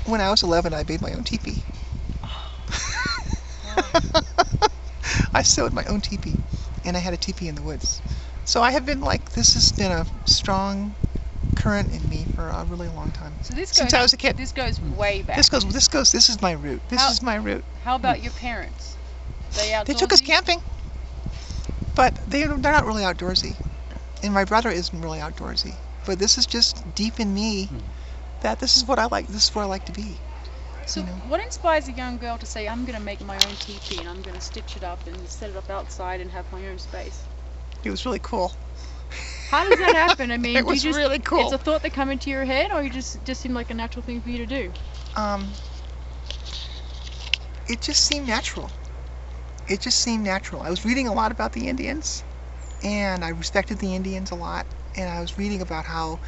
When I was 11, I made my own teepee. I sewed my own teepee, and I had a teepee in the woods. So I have been like, this has been a strong current in me for a really long time. So this since goes, I was a kid. This goes way back. This is my root. This is my root. How about your parents? They took us camping, but they're not really outdoorsy, and my brother isn't really outdoorsy. But this is just deep in me that this is what I like. This is where I like to be. So what inspires a young girl to say, I'm going to make my own teepee and I'm going to stitch it up and set it up outside and have my own space? It was really cool. How does that happen? I mean, it was really cool. It's a thought that come into your head, or you just seemed like a natural thing for you to do? It just seemed natural. It just seemed natural. I was reading a lot about the Indians, and I respected the Indians a lot, and I was reading about how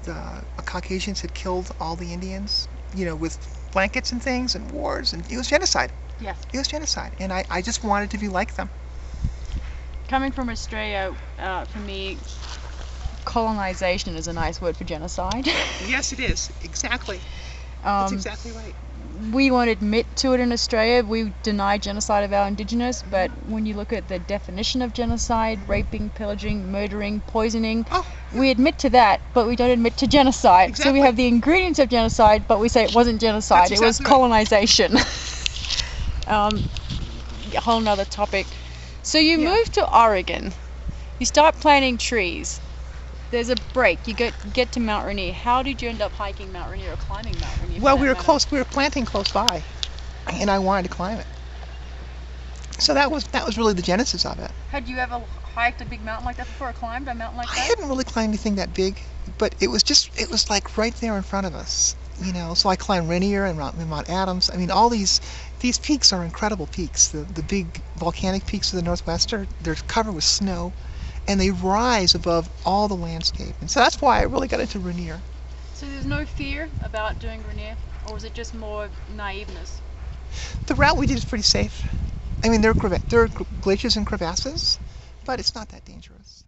the Caucasians had killed all the Indians, with blankets and things and wars, and it was genocide. Yes. It was genocide, and I just wanted to be like them. Coming from Australia, for me, colonization is a nice word for genocide. Yes, it is. Exactly. That's exactly right. We won't admit to it in Australia. We deny genocide of our Indigenous, but when you look at the definition of genocide, raping, pillaging, murdering, poisoning, we admit to that, but we don't admit to genocide. Exactly. So we have the ingredients of genocide, but we say it wasn't genocide. That's it was exactly colonization. A whole nother topic. So you move to Oregon. You start planting trees. There's a break. You get to Mount Rainier. How did you end up hiking Mount Rainier or climbing Mount Rainier? Well, we were close. We were planting close by, and I wanted to climb it. So that was really the genesis of it. Had you ever hiked a big mountain like that before, or climbed a mountain like that? I hadn't really climbed anything that big, but it was like right there in front of us. So I climbed Rainier and Mount Adams. I mean, all these peaks are incredible peaks. The big volcanic peaks of the Northwest they're covered with snow, and they rise above all the landscape. And so that's why I really got into Rainier. So there's no fear about doing Rainier, or was it just more naiveness? The route we did is pretty safe. I mean, there are glaciers and crevasses, but it's not that dangerous.